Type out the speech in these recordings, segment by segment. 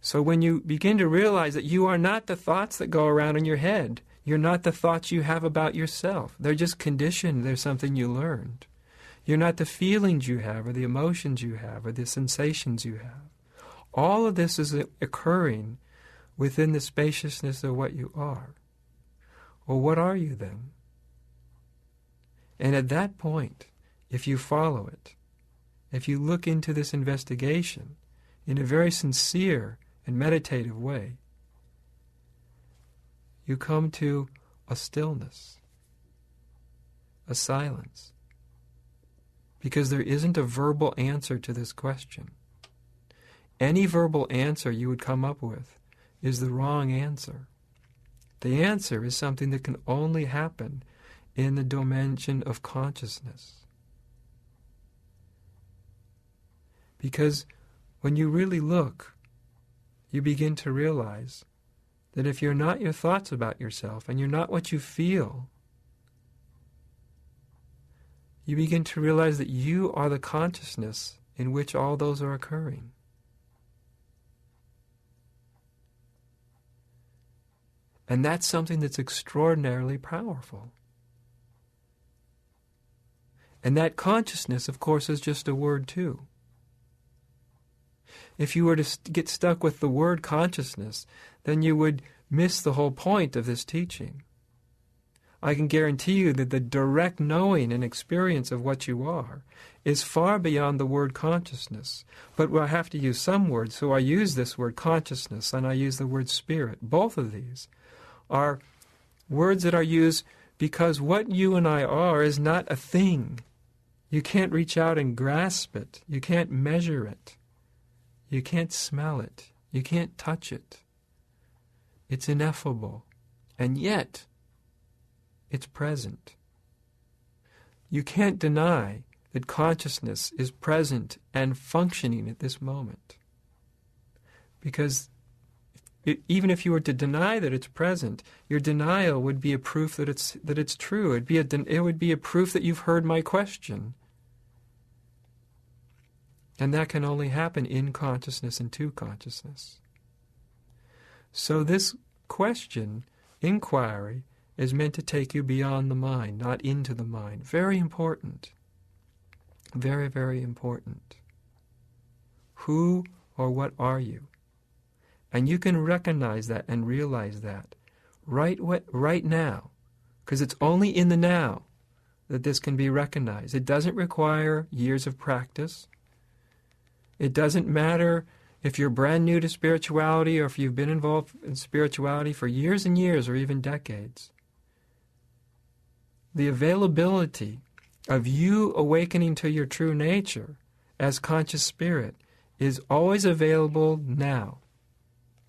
So when you begin to realize that you are not the thoughts that go around in your head, you're not the thoughts you have about yourself. They're just conditioned. They're something you learned. You're not the feelings you have or the emotions you have or the sensations you have. All of this is occurring within the spaciousness of what you are. Well, what are you then? And at that point, if you follow it, if you look into this investigation in a very sincere and meditative way, you come to a stillness, a silence, because there isn't a verbal answer to this question. Any verbal answer you would come up with is the wrong answer. The answer is something that can only happen in the dimension of consciousness. Because when you really look, you begin to realize that if you're not your thoughts about yourself and you're not what you feel, you begin to realize that you are the consciousness in which all those are occurring. And that's something that's extraordinarily powerful. And that consciousness, of course, is just a word too. If you were to get stuck with the word consciousness, then you would miss the whole point of this teaching. I can guarantee you that the direct knowing and experience of what you are is far beyond the word consciousness. But we'll have to use some words, so I use this word consciousness and I use the word spirit. Both of these are words that are used because what you and I are is not a thing. You can't reach out and grasp it. You can't measure it. You can't smell it. You can't touch it. It's ineffable. And yet, it's present. You can't deny that consciousness is present and functioning at this moment. Because even if you were to deny that it's present, your denial would be a proof that it's true. It would be a proof that you've heard my question. And that can only happen in consciousness and to consciousness. So this question, inquiry, is meant to take you beyond the mind, not into the mind. Very important. Very, very important. Who or what are you? And you can recognize that and realize that right now, because it's only in the now that this can be recognized. It doesn't require years of practice. It doesn't matter if you're brand new to spirituality or if you've been involved in spirituality for years and years or even decades. The availability of you awakening to your true nature as conscious spirit is always available now,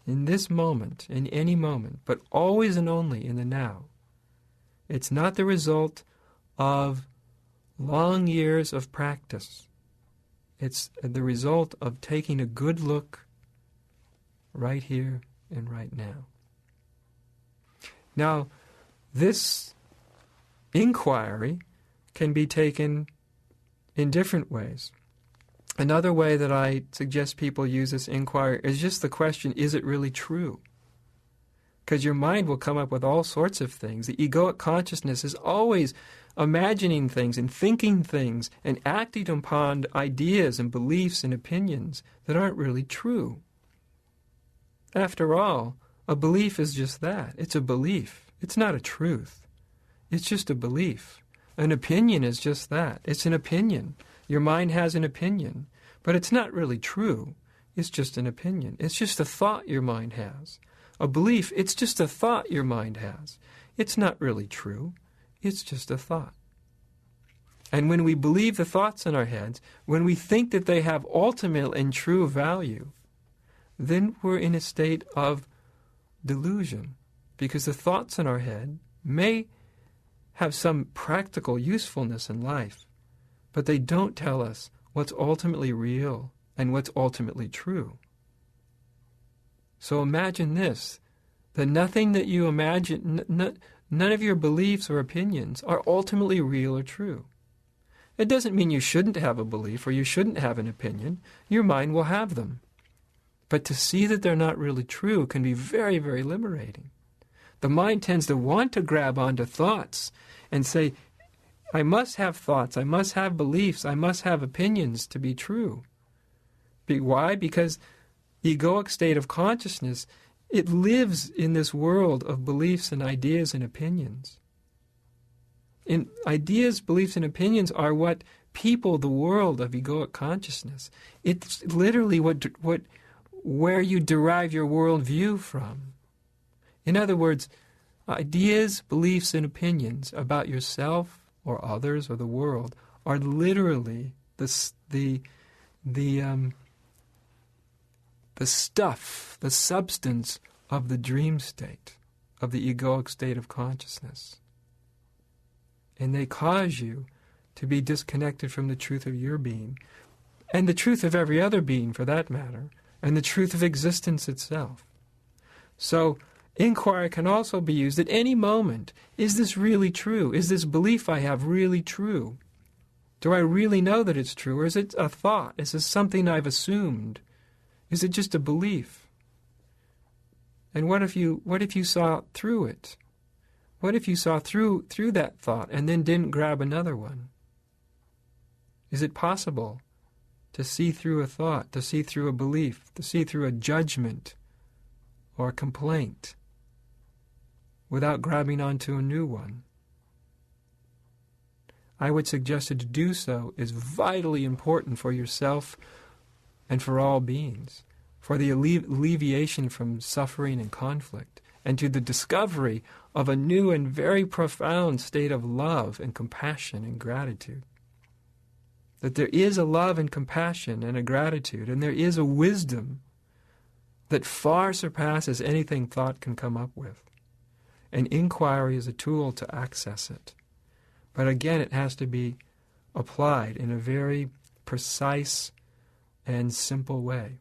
in this moment, in any moment, but always and only in the now. It's not the result of long years of practice. It's the result of taking a good look right here and right now. Now, this inquiry can be taken in different ways. Another way that I suggest people use this inquiry is just the question, is it really true? Because your mind will come up with all sorts of things. The egoic consciousness is always imagining things and thinking things and acting upon ideas and beliefs and opinions that aren't really true. After all, a belief is just that. It's a belief. It's not a truth. It's just a belief. An opinion is just that. It's an opinion. Your mind has an opinion, but it's not really true. It's just an opinion. It's just a thought your mind has. A belief, it's just a thought your mind has. It's not really true. It's just a thought. And when we believe the thoughts in our heads, when we think that they have ultimate and true value, then we're in a state of delusion, because the thoughts in our head may have some practical usefulness in life, but they don't tell us what's ultimately real and what's ultimately true. So imagine this, that nothing that you imagine, none of your beliefs or opinions are ultimately real or true. It doesn't mean you shouldn't have a belief or you shouldn't have an opinion. Your mind will have them. But to see that they're not really true can be very, very liberating. The mind tends to want to grab onto thoughts and say, I must have thoughts, I must have beliefs, I must have opinions to be true. Why? Because the egoic state of consciousness, it lives in this world of beliefs and ideas and opinions. And ideas, beliefs, and opinions are what people the world of egoic consciousness. It's literally where you derive your worldview from. In other words, ideas, beliefs, and opinions about yourself or others or the world are literally the stuff, the substance of the dream state, of the egoic state of consciousness. And they cause you to be disconnected from the truth of your being, and the truth of every other being for that matter, and the truth of existence itself. So, inquiry can also be used at any moment. Is this really true? Is this belief I have really true? Do I really know that it's true, or is it a thought? Is this something I've assumed? Is it just a belief? And what if you saw through it? What if you saw through that thought and then didn't grab another one? Is it possible to see through a thought, to see through a belief, to see through a judgment or a complaint without grabbing onto a new one? I would suggest that to do so is vitally important for yourself and for all beings, for the alleviation from suffering and conflict, and to the discovery of a new and very profound state of love and compassion and gratitude. That there is a love and compassion and a gratitude, and there is a wisdom that far surpasses anything thought can come up with. And inquiry is a tool to access it. But again, it has to be applied in a very precise and simple way.